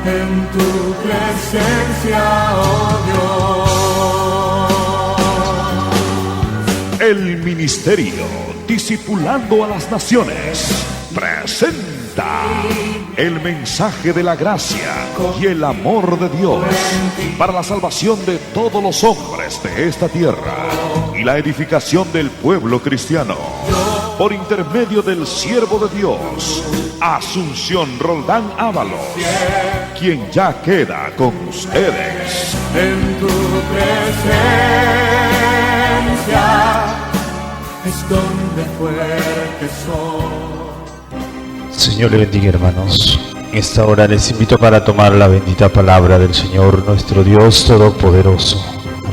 en tu presencia, oh Dios. El ministerio Discipulando a las Naciones presenta el mensaje de la gracia y el amor de Dios para la salvación de todos los hombres de esta tierra y la edificación del pueblo cristiano, por intermedio del siervo de Dios, Asunción Roldán Ábalos, quien ya queda con ustedes. En tu presencia es donde fuerte soy. Señor le bendiga, hermanos. En esta hora les invito para tomar la bendita palabra del Señor nuestro Dios Todopoderoso.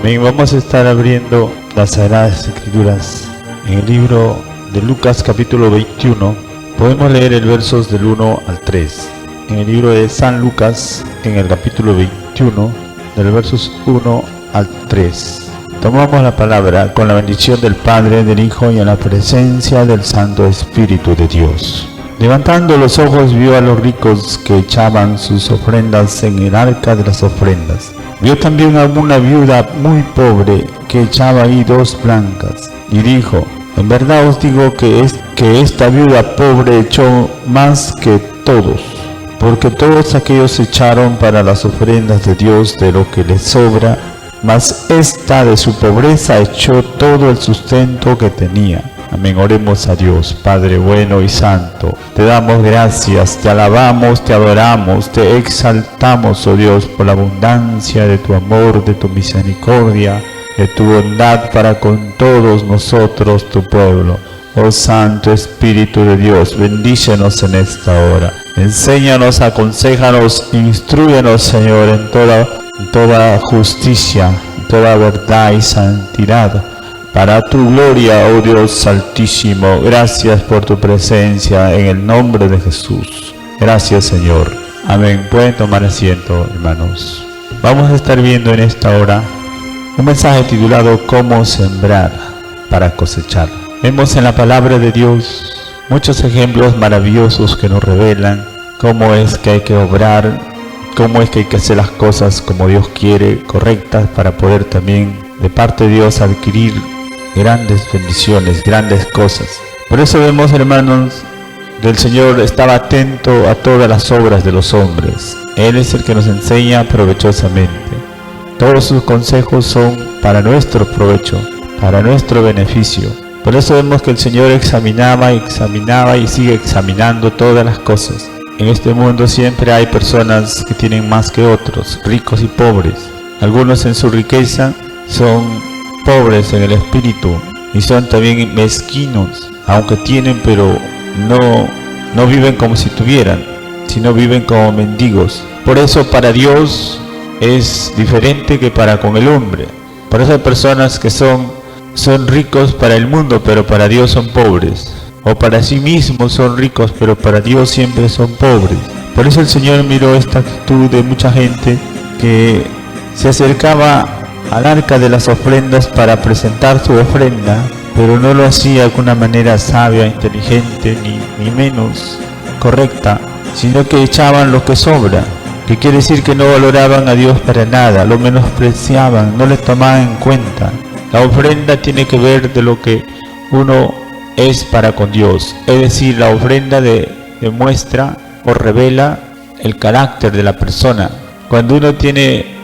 Amén. Vamos a estar abriendo las Sagradas Escrituras en el libro de Lucas capítulo 21. Podemos leer el versos del 1 al 3. En el libro de San Lucas, en el capítulo 21, del versos 1 al 3. Tomamos la palabra con la bendición del Padre, del Hijo y en la presencia del Santo Espíritu de Dios. Levantando los ojos vio a los ricos que echaban sus ofrendas en el arca de las ofrendas. Vio también a una viuda muy pobre que echaba ahí 2 blancas. Y dijo: en verdad os digo que esta viuda pobre echó más que todos, porque todos aquellos echaron para las ofrendas de Dios de lo que les sobra, mas esta de su pobreza echó todo el sustento que tenía. Amén. Oremos a Dios. Padre bueno y santo, te damos gracias, te alabamos, te adoramos, te exaltamos, oh Dios, por la abundancia de tu amor, de tu misericordia, de tu bondad para con todos nosotros, tu pueblo. Oh Santo Espíritu de Dios, bendícenos en esta hora. Enséñanos, aconséjanos, instrúyenos, Señor, en toda justicia, en toda verdad y santidad, para tu gloria, oh Dios altísimo. Gracias por tu presencia en el nombre de Jesús. Gracias, Señor. Amén. Pueden tomar asiento, hermanos. Vamos a estar viendo en esta hora un mensaje titulado ¿Cómo sembrar para cosechar? Vemos en la palabra de Dios muchos ejemplos maravillosos que nos revelan cómo es que hay que obrar, cómo es que hay que hacer las cosas como Dios quiere, correctas, para poder también de parte de Dios adquirir grandes bendiciones, grandes cosas. Por eso vemos, hermanos, del Señor estaba atento a todas las obras de los hombres. Él es el que nos enseña provechosamente. Todos sus consejos son para nuestro provecho, para nuestro beneficio. Por eso vemos que el Señor examinaba y sigue examinando todas las cosas. En este mundo siempre hay personas que tienen más que otros, ricos y pobres. Algunos en su riqueza son pobres en el espíritu y son también mezquinos, aunque tienen, pero no viven como si tuvieran, sino viven como mendigos. Por eso para Dios es diferente que para con el hombre. Por eso hay personas que son ricos para el mundo, pero para Dios son pobres, o para sí mismos son ricos, pero para Dios siempre son pobres. Por eso el Señor miró esta actitud de mucha gente que se acercaba al arca de las ofrendas para presentar su ofrenda, pero no lo hacía de una manera sabia, inteligente, ni menos correcta, sino que echaban lo que sobra, que quiere decir que no valoraban a Dios para nada, lo menospreciaban, no le tomaban en cuenta. La ofrenda tiene que ver de lo que uno es para con Dios, es decir, la ofrenda demuestra o revela el carácter de la persona. Cuando uno tiene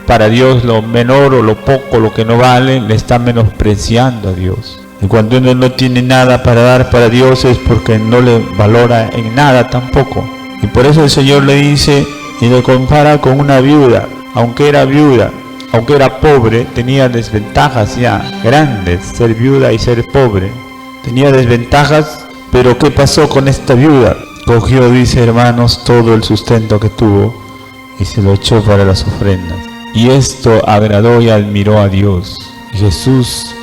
para Dios lo menor o lo poco, lo que no vale, le está menospreciando a Dios. Y cuando uno no tiene nada para dar para Dios es porque no le valora en nada tampoco. Y por eso el Señor le dice y lo compara con una viuda. Aunque era pobre, tenía desventajas ya grandes, ser viuda y ser pobre. Tenía desventajas, pero ¿qué pasó con esta viuda? Cogió, dice, hermanos, todo el sustento que tuvo y se lo echó para las ofrendas. Y esto agradó y admiró a Dios. Y Jesús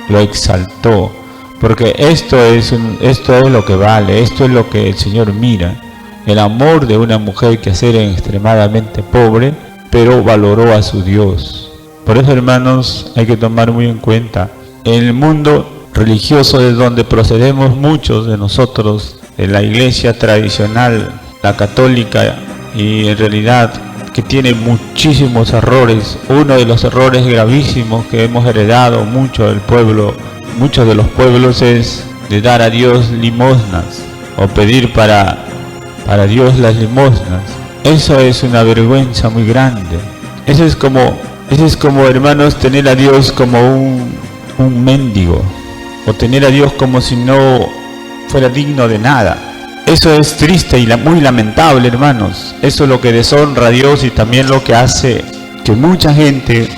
lo exaltó, porque esto es lo que vale, esto es lo que el Señor mira. El amor de una mujer que era extremadamente pobre, pero valoró a su Dios. Por eso, hermanos, hay que tomar muy en cuenta. En el mundo religioso de donde procedemos muchos de nosotros, de la iglesia tradicional, la católica, y en realidad que tiene muchísimos errores. Uno de los errores gravísimos que hemos heredado mucho del pueblo, muchos de los pueblos, es de dar a Dios limosnas o pedir para Dios las limosnas. Eso es una vergüenza muy grande. Eso es como, hermanos, tener a Dios como un mendigo, o tener a Dios como si no fuera digno de nada. Eso es triste y muy lamentable, hermanos. Eso es lo que deshonra a Dios y también lo que hace que mucha gente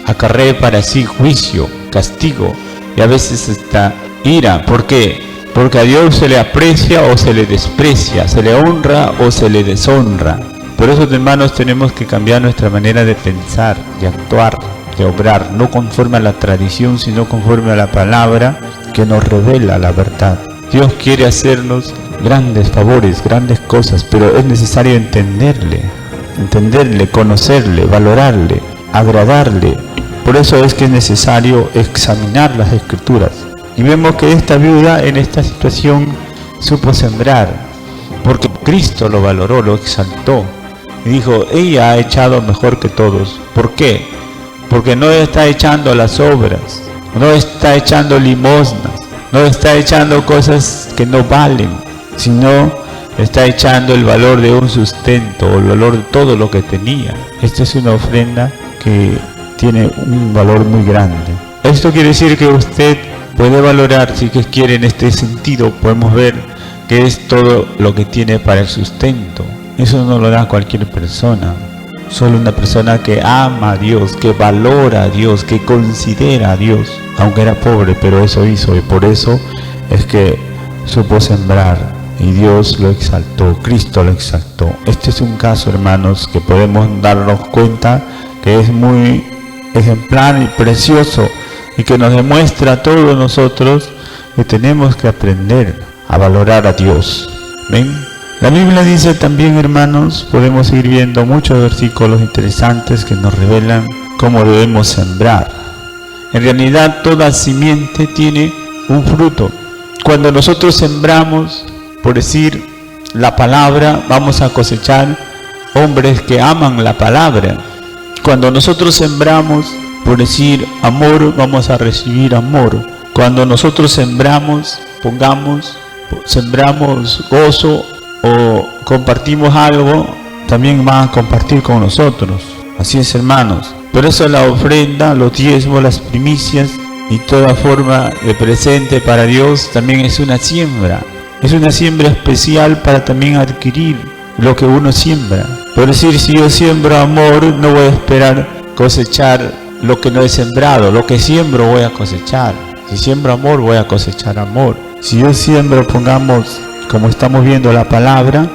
acarree para sí juicio, castigo y a veces hasta ira. ¿Por qué? Porque a Dios se le aprecia o se le desprecia, se le honra o se le deshonra. Por eso, hermanos, tenemos que cambiar nuestra manera de pensar, de actuar, de obrar, no conforme a la tradición, sino conforme a la palabra que nos revela la verdad. Dios quiere hacernos grandes favores, grandes cosas, pero es necesario entenderle, conocerle, valorarle, agradarle. Por eso es que es necesario examinar las Escrituras. Y vemos que esta viuda en esta situación supo sembrar, porque Cristo lo valoró, lo exaltó. Y dijo, ella ha echado mejor que todos. ¿Por qué? Porque no está echando las obras, no está echando limosnas, no está echando cosas que no valen, sino está echando el valor de un sustento, o el valor de todo lo que tenía. Esta es una ofrenda que tiene un valor muy grande. Esto quiere decir que usted puede valorar, si que quiere, en este sentido, podemos ver que es todo lo que tiene para el sustento. Eso no lo da cualquier persona. Solo una persona que ama a Dios, que valora a Dios, que considera a Dios, aunque era pobre, pero eso hizo, y por eso es que supo sembrar, y Dios lo exaltó, Cristo lo exaltó. Este es un caso, hermanos, que podemos darnos cuenta que es muy ejemplar y precioso, y que nos demuestra a todos nosotros que tenemos que aprender a valorar a Dios. ¿Ven? La Biblia dice también, hermanos, podemos seguir viendo muchos versículos interesantes que nos revelan cómo debemos sembrar. En realidad, toda simiente tiene un fruto. Cuando nosotros sembramos, por decir, la palabra, vamos a cosechar hombres que aman la palabra. Cuando nosotros sembramos, por decir, amor, vamos a recibir amor. Cuando nosotros sembramos, sembramos gozo, o compartimos algo, también van a compartir con nosotros. Así es, hermanos. Por eso la ofrenda, los diezmos, las primicias y toda forma de presente para Dios también es una siembra. Es una siembra especial para también adquirir lo que uno siembra. Por decir, si yo siembro amor, no voy a esperar cosechar lo que no he sembrado. Lo que siembro voy a cosechar. Si siembro amor, voy a cosechar amor. Si yo siembro, pongamos, como estamos viendo la palabra,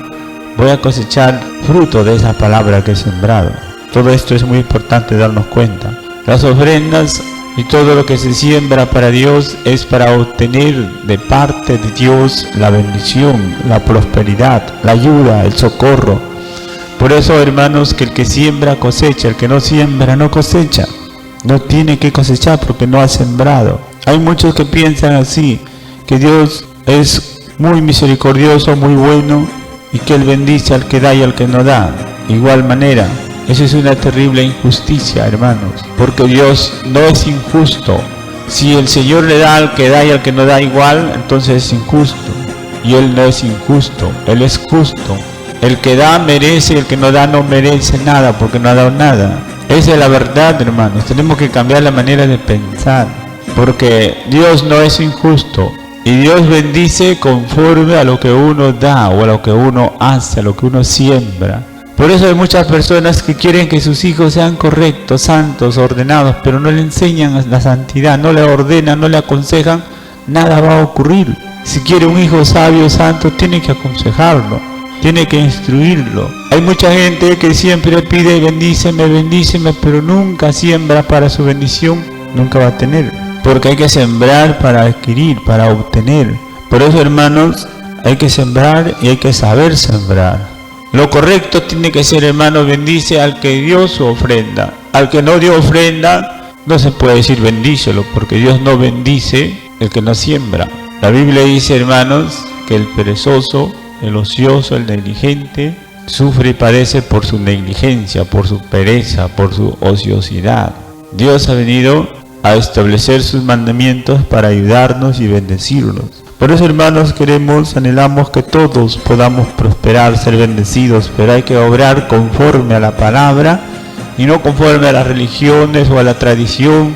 voy a cosechar fruto de esa palabra que he sembrado. Todo esto es muy importante darnos cuenta. Las ofrendas y todo lo que se siembra para Dios es para obtener de parte de Dios la bendición, la prosperidad, la ayuda, el socorro. Por eso, hermanos, que el que siembra cosecha, el que no siembra no cosecha. No tiene que cosechar porque no ha sembrado. Hay muchos que piensan así, que Dios es muy misericordioso, muy bueno, y que Él bendice al que da y al que no da. Igual manera, eso es una terrible injusticia, hermanos, porque Dios no es injusto. Si el Señor le da al que da y al que no da igual, entonces es injusto. Y Él no es injusto, Él es justo. El que da merece, el que no da no merece nada, porque no ha dado nada. Esa es la verdad, hermanos. Tenemos que cambiar la manera de pensar, porque Dios no es injusto. Y Dios bendice conforme a lo que uno da, o a lo que uno hace, a lo que uno siembra. Por eso hay muchas personas que quieren que sus hijos sean correctos, santos, ordenados, pero no le enseñan la santidad, no le ordenan, no le aconsejan, nada va a ocurrir. Si quiere un hijo sabio, santo, tiene que aconsejarlo, tiene que instruirlo. Hay mucha gente que siempre pide bendíceme, pero nunca siembra para su bendición, nunca va a tener. Porque hay que sembrar para adquirir, para obtener. Por eso, hermanos, hay que sembrar y hay que saber sembrar. Lo correcto tiene que ser, hermano, bendice al que dio su ofrenda. Al que no dio ofrenda, no se puede decir bendícelo, porque Dios no bendice el que no siembra. La Biblia dice, hermanos, que el perezoso, el ocioso, el negligente, sufre y padece por su negligencia, por su pereza, por su ociosidad. Dios ha venido a establecer sus mandamientos para ayudarnos y bendecirnos. Por eso, hermanos, anhelamos que todos podamos prosperar, ser bendecidos, pero hay que obrar conforme a la palabra y no conforme a las religiones o a la tradición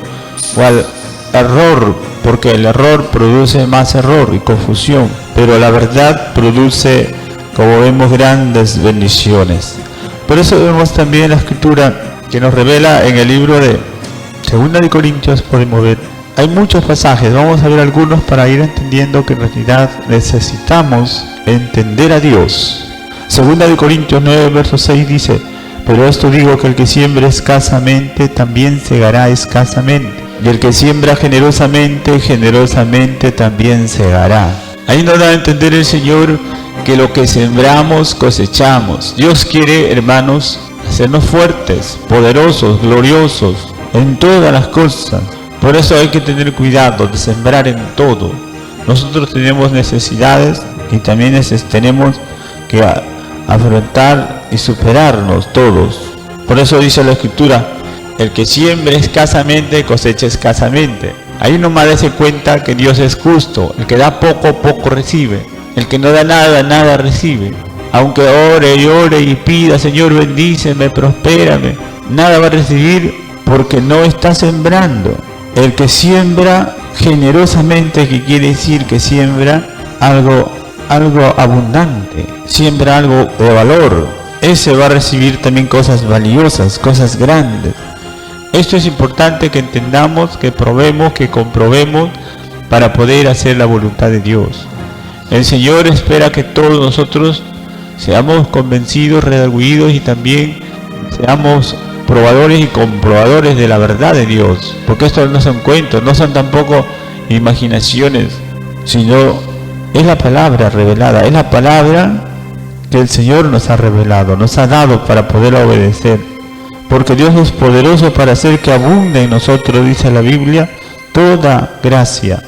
o al error, porque el error produce más error y confusión, pero la verdad produce, como vemos, grandes bendiciones. Por eso vemos también la escritura que nos revela en el libro de 2 de Corintios, podemos ver, hay muchos pasajes, vamos a ver algunos para ir entendiendo que en realidad necesitamos entender a Dios. 2 de Corintios 9, verso 6 dice: pero esto digo, que el que siembra escasamente también segará escasamente, y el que siembra generosamente, generosamente también segará. Ahí nos da a entender el Señor que lo que sembramos cosechamos. Dios quiere, hermanos, hacernos fuertes, poderosos, gloriosos en todas las cosas. Por eso hay que tener cuidado de sembrar en todo. Nosotros tenemos necesidades y también tenemos que afrontar y superarnos todos. Por eso dice la Escritura: el que siembra escasamente cosecha escasamente. Ahí nomás dése cuenta que Dios es justo. El que da poco, poco recibe. El que no da nada, nada recibe. Aunque ore y pida: Señor, bendíceme, prospérame, nada va a recibir porque no está sembrando. El que siembra generosamente, que quiere decir que siembra algo abundante, siembra algo de valor, ese va a recibir también cosas valiosas, cosas grandes. Esto es importante que entendamos, que probemos, que comprobemos para poder hacer la voluntad de Dios. El Señor espera que todos nosotros seamos convencidos, redargüidos y también seamos probadores y comprobadores de la verdad de Dios, porque esto no son cuentos, no son tampoco imaginaciones, sino es la palabra revelada, es la palabra que el Señor nos ha revelado, nos ha dado para poder obedecer, porque Dios es poderoso para hacer que abunde en nosotros, dice la Biblia, toda gracia,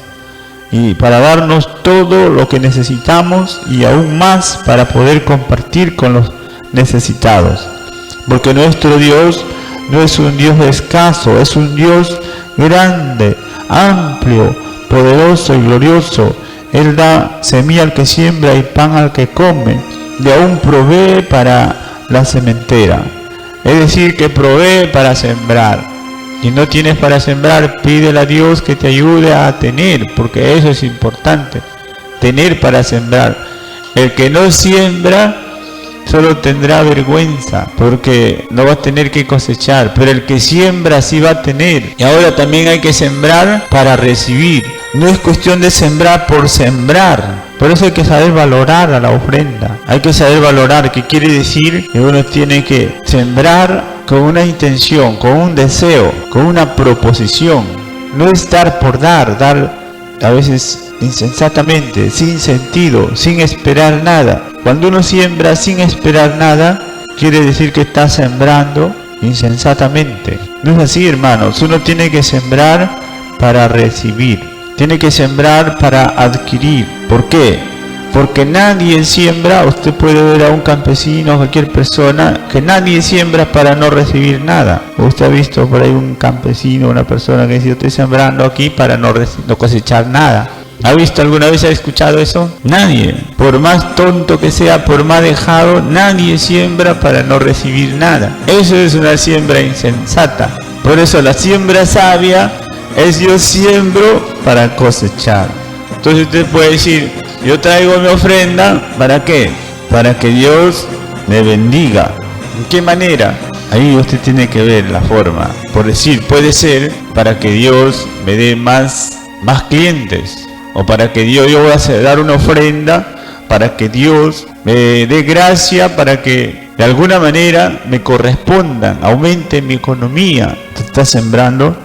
y para darnos todo lo que necesitamos y aún más para poder compartir con los necesitados. Porque nuestro Dios no es un Dios escaso, es un Dios grande, amplio, poderoso y glorioso. Él da semilla al que siembra y pan al que come, y aún provee para la sementera. Es decir, que provee para sembrar. Si no tienes para sembrar, pídele a Dios que te ayude a tener, porque eso es importante, tener para sembrar. El que no siembra solo tendrá vergüenza, porque no va a tener que cosechar, pero el que siembra sí va a tener. Y ahora también hay que sembrar para recibir. No es cuestión de sembrar por sembrar. Por eso hay que saber valorar a la ofrenda. Hay que saber valorar, que quiere decir que uno tiene que sembrar con una intención, con un deseo, con una proposición. No es dar por dar a veces insensatamente, sin sentido, sin esperar nada. Cuando uno siembra sin esperar nada, quiere decir que está sembrando insensatamente. No es así, hermanos. Uno tiene que sembrar para recibir. Tiene que sembrar para adquirir. ¿Por qué? Porque nadie siembra, usted puede ver a un campesino, a cualquier persona, que nadie siembra para no recibir nada. Usted ha visto por ahí un campesino, una persona que dice: yo estoy sembrando aquí para no cosechar nada. ¿Ha visto alguna vez, ha escuchado eso? Nadie. Por más tonto que sea, por más dejado, nadie siembra para no recibir nada. Eso es una siembra insensata. Por eso la siembra sabia es: yo siembro para cosechar. Entonces usted puede decir: yo traigo mi ofrenda, ¿para qué? Para que Dios me bendiga. ¿En qué manera? Ahí usted tiene que ver la forma. Por decir, puede ser para que Dios me dé más clientes, o para que yo voy a dar una ofrenda para que Dios me dé gracia, para que de alguna manera me correspondan, aumente mi economía. Usted está sembrando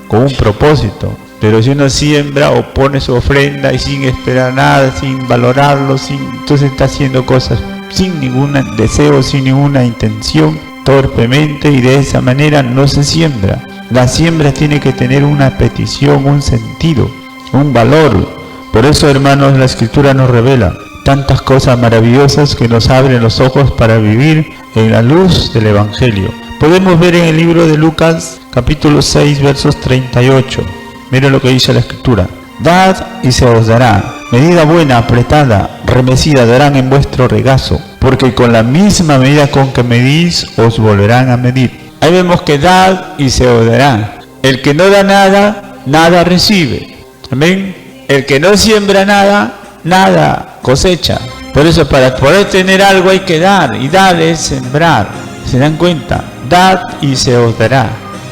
con un propósito. Pero si uno siembra o pone su ofrenda y sin esperar nada, sin valorarlo, entonces está haciendo cosas sin ningún deseo, sin ninguna intención, torpemente, y de esa manera no se siembra. La siembra tiene que tener una petición, un sentido, un valor. Por eso, hermanos, la Escritura nos revela tantas cosas maravillosas que nos abren los ojos para vivir en la luz del Evangelio. Podemos ver en el libro de Lucas, capítulo 6, versos 38. Miren lo que dice la Escritura. Dad y se os dará, medida buena, apretada, remecida darán en vuestro regazo, porque con la misma medida con que medís, os volverán a medir. Ahí vemos que dad y se os dará. El que no da nada, nada recibe. Amén. El que no siembra nada, nada cosecha. Por eso para poder tener algo hay que dar, y dar es sembrar. ¿Se dan cuenta? Dad y se os dará.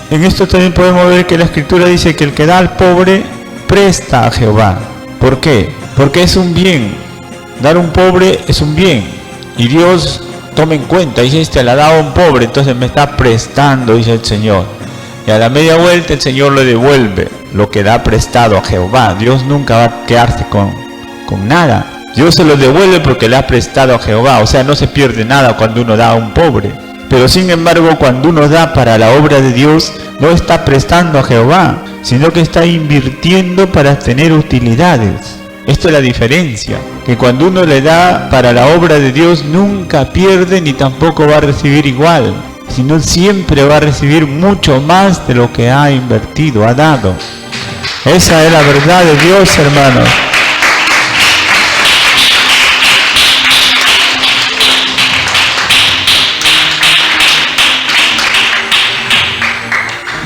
En esto también podemos ver que la Escritura dice que el que da al pobre, presta a Jehová. ¿Por qué? Porque es un bien. Dar a un pobre es un bien. Y Dios toma en cuenta, dice, este la da a un pobre, entonces me está prestando, dice el Señor. Y a la media vuelta el Señor le devuelve lo que da prestado a Jehová. Dios nunca va a quedarse con nada. Dios se lo devuelve porque le ha prestado a Jehová. O sea, no se pierde nada cuando uno da a un pobre. Pero sin embargo, cuando uno da para la obra de Dios, no está prestando a Jehová, sino que está invirtiendo para tener utilidades. Esta es la diferencia, que cuando uno le da para la obra de Dios, nunca pierde ni tampoco va a recibir igual, sino siempre va a recibir mucho más de lo que ha invertido, ha dado. Esa es la verdad de Dios, hermanos.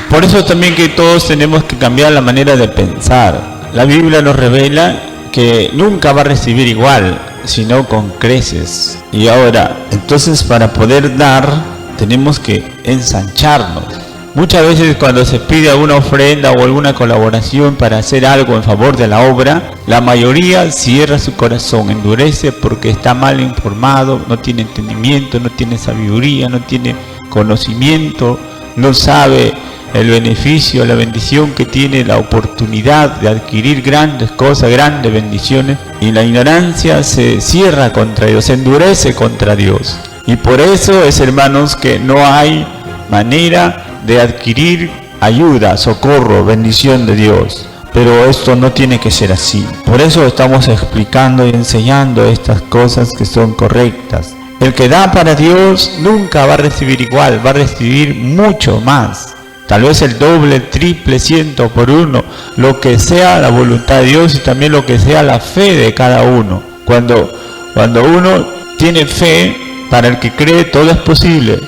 Por eso también que todos tenemos que cambiar la manera de pensar. La Biblia nos revela que nunca va a recibir igual, sino con creces. Y ahora, entonces para poder dar, tenemos que ensancharnos. Muchas veces cuando se pide alguna ofrenda o alguna colaboración para hacer algo en favor de la obra, la mayoría cierra su corazón, endurece porque está mal informado, no tiene entendimiento, no tiene sabiduría, no tiene conocimiento, no sabe el beneficio, la bendición que tiene la oportunidad de adquirir grandes cosas, grandes bendiciones, y la ignorancia se cierra contra Dios, se endurece contra Dios. Y por eso es, hermanos, que no hay manera de adquirir ayuda, socorro, bendición de Dios. Pero esto no tiene que ser así. Por eso estamos explicando y enseñando estas cosas que son correctas. El que da para Dios nunca va a recibir igual, va a recibir mucho más. Tal vez el doble, el triple, 100 por uno, lo que sea la voluntad de Dios y también lo que sea la fe de cada uno. Cuando uno tiene fe, para el que cree todo es posible,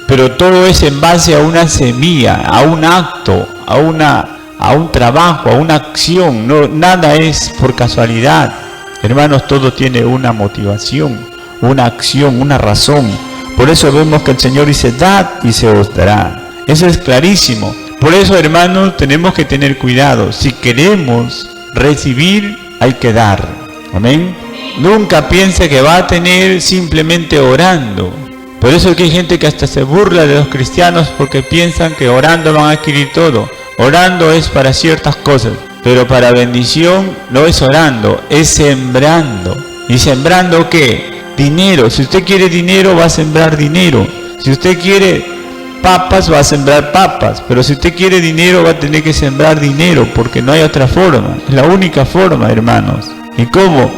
pero todo es en base a una semilla, a un acto, a un trabajo, a una acción. No, nada es por casualidad. Hermanos, todo tiene una motivación, una acción, una razón. Por eso vemos que el Señor dice, dad y se os dará. Eso es clarísimo. Por eso, hermanos, tenemos que tener cuidado. Si queremos recibir, hay que dar. Amén. Nunca piense que va a tener simplemente orando. Por eso es que hay gente que hasta se burla de los cristianos porque piensan que orando van a adquirir todo. Orando es para ciertas cosas, pero para bendición no es orando, es sembrando. ¿Y sembrando qué? Dinero. Si usted quiere dinero, va a sembrar dinero. Si usted quiere papas, va a sembrar papas, pero si usted quiere dinero va a tener que sembrar dinero, porque no hay otra forma, es la única forma, hermanos. ¿Y cómo?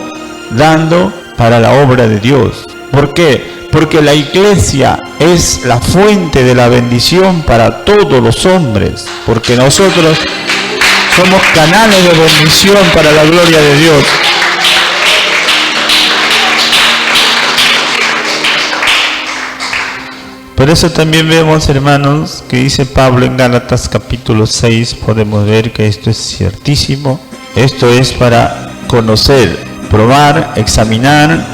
Dando para la obra de Dios. ¿Por qué? Porque la iglesia es la fuente de la bendición para todos los hombres, porque nosotros somos canales de bendición para la gloria de Dios. Por eso también vemos, hermanos, que dice Pablo en Gálatas capítulo 6, podemos ver que esto es ciertísimo. Esto es para conocer, probar, examinar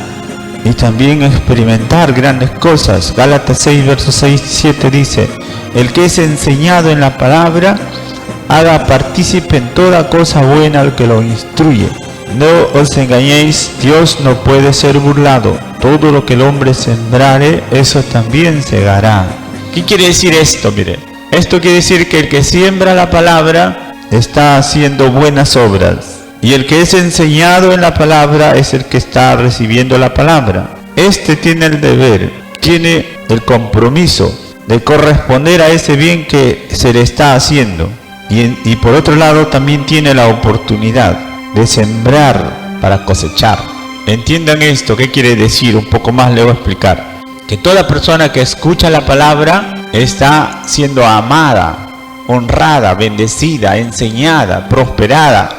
y también experimentar grandes cosas. Gálatas 6, versos 6 y 7 dice, el que es enseñado en la palabra, haga partícipe en toda cosa buena al que lo instruye. No os engañéis, Dios no puede ser burlado. Todo lo que el hombre sembrare, eso también segará. ¿Qué quiere decir esto? Mire, esto quiere decir que el que siembra la palabra está haciendo buenas obras. Y el que es enseñado en la palabra es el que está recibiendo la palabra. Este tiene el deber, tiene el compromiso de corresponder a ese bien que se le está haciendo. Y por otro lado también tiene la oportunidad de sembrar para cosechar. entiendan esto. ¿Qué quiere decir? Un poco más le voy a explicar. Que toda persona que escucha la palabra está siendo amada, honrada, bendecida, enseñada, prosperada.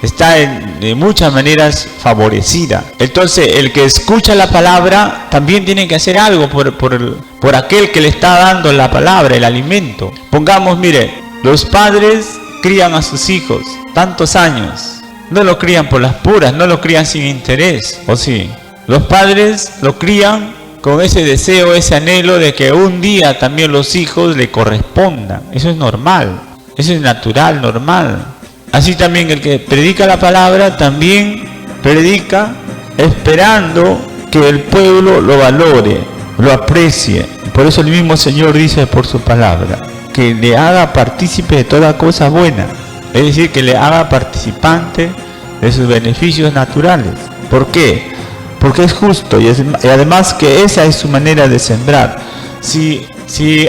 Está de muchas maneras favorecida. Entonces el que escucha la palabra también tiene que hacer algo por aquel que le está dando la palabra, el alimento. Pongamos, mire, los padres crían a sus hijos tantos años. No lo crían por las puras, no lo crían sin interés, ¿o sí? Los padres lo crían con ese deseo, ese anhelo de que un día también los hijos le correspondan. Eso es normal, eso es natural, normal. Así también el que predica la palabra también predica esperando que el pueblo lo valore, lo aprecie. Por eso el mismo Señor dice por su palabra, que le haga partícipe de toda cosa buena. Es decir, que le haga participante de sus beneficios naturales. ¿Por qué? Porque es justo y además que esa es su manera de sembrar. Si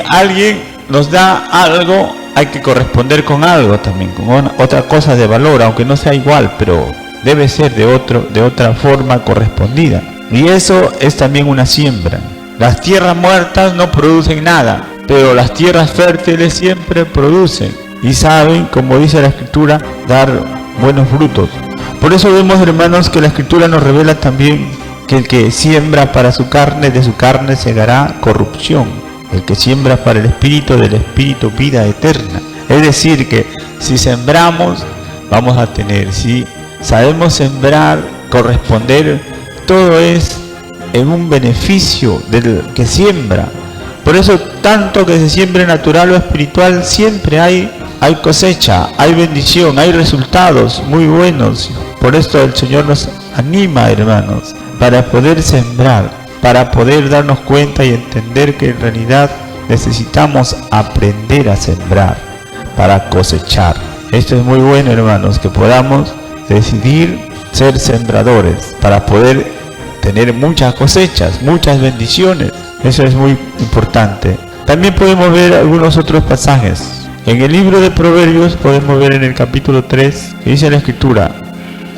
alguien nos da algo, hay que corresponder con algo también, con otra cosa de valor, aunque no sea igual, pero debe ser de otra forma correspondida. Y eso es también una siembra. Las tierras muertas no producen nada, pero las tierras fértiles siempre producen y saben, como dice la Escritura, dar buenos frutos. Por eso vemos, hermanos, que la Escritura nos revela también que el que siembra para su carne, de su carne segará corrupción. El que siembra para el Espíritu, del Espíritu vida eterna. Es decir, que si sembramos, vamos a tener. Si sabemos sembrar, corresponder, todo es en un beneficio del que siembra. Por eso, tanto que se siembre natural o espiritual, siempre hay cosecha, hay bendición, hay resultados muy buenos. Por esto el Señor nos anima, hermanos, para poder sembrar, para poder darnos cuenta y entender que en realidad necesitamos aprender a sembrar para cosechar. Esto es muy bueno, hermanos, que podamos decidir ser sembradores para poder tener muchas cosechas, muchas bendiciones. Eso es muy importante. También podemos ver algunos otros pasajes. En el libro de Proverbios podemos ver en el capítulo 3, que dice la Escritura: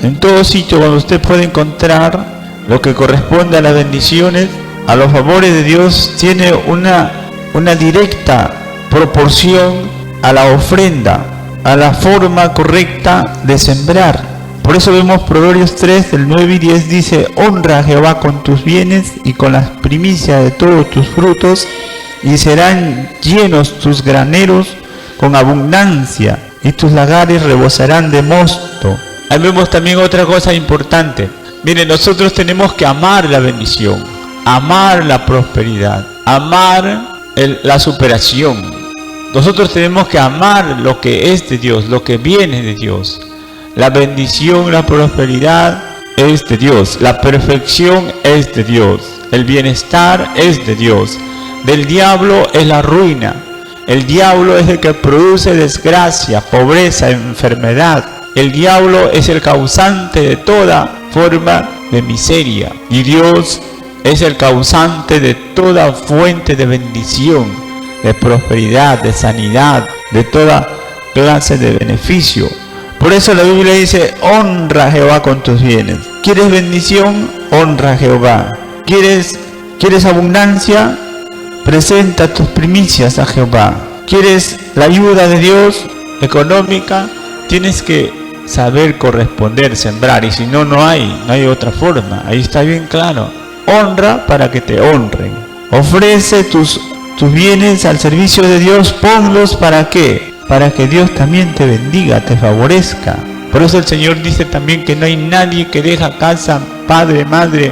en todo sitio donde usted puede encontrar lo que corresponde a las bendiciones, a los favores de Dios, tiene una directa proporción a la ofrenda, a la forma correcta de sembrar. Por eso vemos Proverbios 3, del 9 y 10, dice: honra a Jehová con tus bienes y con las primicias de todos tus frutos, y serán llenos tus graneros con abundancia, y tus lagares rebosarán de mosto. Ahí vemos también otra cosa importante. Miren, nosotros tenemos que amar la bendición, amar la prosperidad, amar la superación. Nosotros tenemos que amar lo que es de Dios, lo que viene de Dios. La bendición, la prosperidad es de Dios, la perfección es de Dios, el bienestar es de Dios. Del diablo es la ruina. El diablo es el que produce desgracia, pobreza, enfermedad. El diablo es el causante de toda forma de miseria. Y Dios es el causante de toda fuente de bendición, de prosperidad, de sanidad, de toda clase de beneficio. Por eso la Biblia dice: honra a Jehová con tus bienes. ¿Quieres bendición? Honra a Jehová. ¿Quieres abundancia? Presenta tus primicias a Jehová. ¿Quieres la ayuda de Dios económica? Tienes que saber corresponder, sembrar, y si no, no hay otra forma. Ahí está bien claro. Honra para que te honren. Ofrece tus bienes al servicio de Dios. Ponlos ¿para qué? Para que Dios también te bendiga, te favorezca. Por eso el Señor dice también que no hay nadie que deja casa, padre, madre,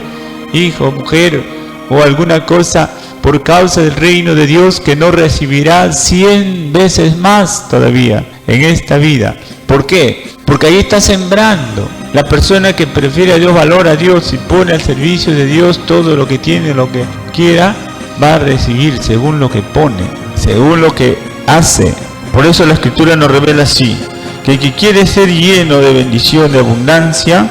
hijo, mujer o alguna cosa por causa del reino de Dios, que no recibirá 100 veces más todavía en esta vida. ¿Por qué? Porque ahí está sembrando. La persona que prefiere a Dios, valora a Dios y pone al servicio de Dios todo lo que tiene, lo que quiera, va a recibir según lo que pone, según lo que hace. Por eso la Escritura nos revela así, que el que quiere ser lleno de bendición, de abundancia,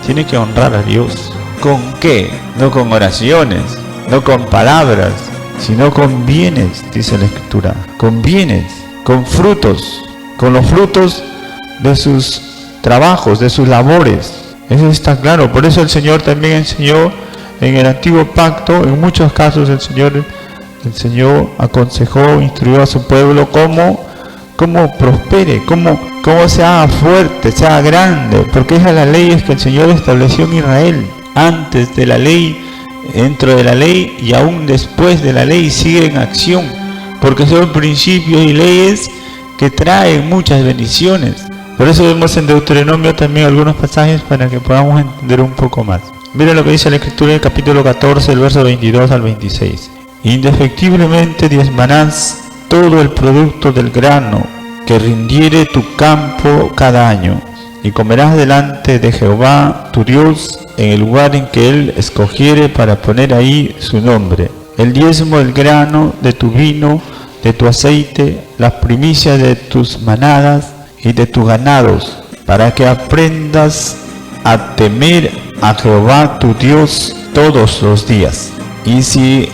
tiene que honrar a Dios. ¿Con qué? No con oraciones, no con palabras, sino con bienes, dice la Escritura. Con bienes, con frutos, con los frutos de sus trabajos, de sus labores. Eso está claro. Por eso el Señor también enseñó en el antiguo pacto, en muchos casos el Señor aconsejó, instruyó a su pueblo cómo prospere, cómo se haga fuerte, se haga grande, porque esas las leyes que el Señor estableció en Israel. Antes de la ley, dentro de la ley y aún después de la ley sigue en acción, porque son principios y leyes que traen muchas bendiciones. Por eso vemos en Deuteronomio también algunos pasajes para que podamos entender un poco más. Mira lo que dice la Escritura en el capítulo 14, el verso 22 al 26. Indefectiblemente diezmarás todo el producto del grano que rindiere tu campo cada año, y comerás delante de Jehová tu Dios en el lugar en que Él escogiere para poner ahí su nombre. El diezmo del grano, de tu vino, de tu aceite, las primicias de tus manadas y de tus ganados, para que aprendas a temer a Jehová tu Dios todos los días. Y si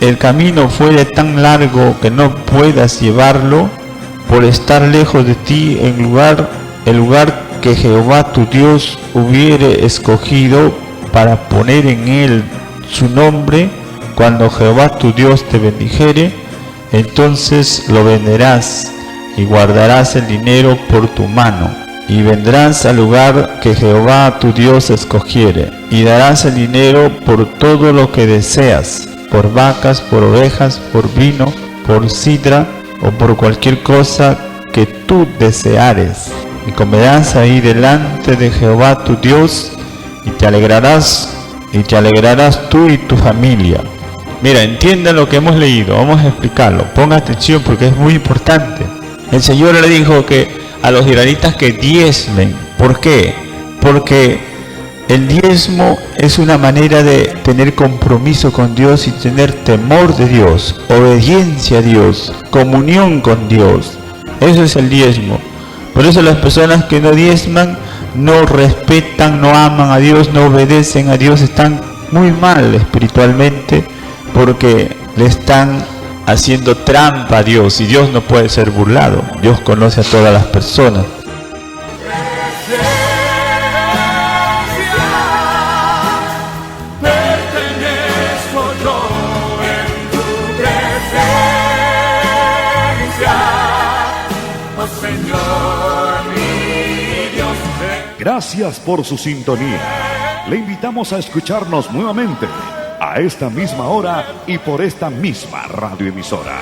el camino fuere tan largo que no puedas llevarlo, por estar lejos de ti el lugar que Jehová tu Dios hubiere escogido para poner en él su nombre, cuando Jehová tu Dios te bendijere, entonces lo venderás y guardarás el dinero por tu mano, y vendrás al lugar que Jehová tu Dios escogiere, y darás el dinero por todo lo que deseas, por vacas, por ovejas, por vino, por sidra, o por cualquier cosa que tú deseares, y comerás ahí delante de Jehová tu Dios, y te alegrarás tú y tu familia. Mira, entiendan lo que hemos leído, vamos a explicarlo, ponga atención porque es muy importante. El Señor le dijo que a los israelitas que diezmen. ¿Por qué? Porque el diezmo es una manera de tener compromiso con Dios y tener temor de Dios, obediencia a Dios, comunión con Dios. Eso es el diezmo. Por eso las personas que no diezman, no respetan, no aman a Dios, no obedecen a Dios, están muy mal espiritualmente, porque le están haciendo trampa a Dios, y Dios no puede ser burlado. Dios conoce a todas las personas. Gracias por su sintonía. Le invitamos a escucharnos nuevamente a esta misma hora y por esta misma radioemisora.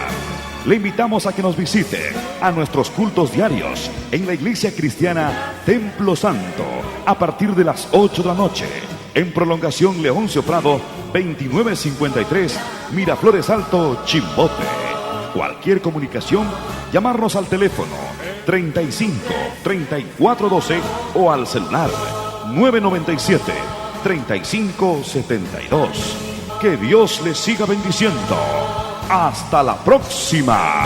Le invitamos a que nos visite a nuestros cultos diarios en la Iglesia Cristiana Templo Santo a partir de las 8 de la noche, en prolongación Leoncio Prado 2953, Miraflores Alto, Chimbote. Cualquier comunicación, llamarnos al teléfono 35 34 12 o al celular 997 35 72. Que Dios les siga bendiciendo. Hasta la próxima.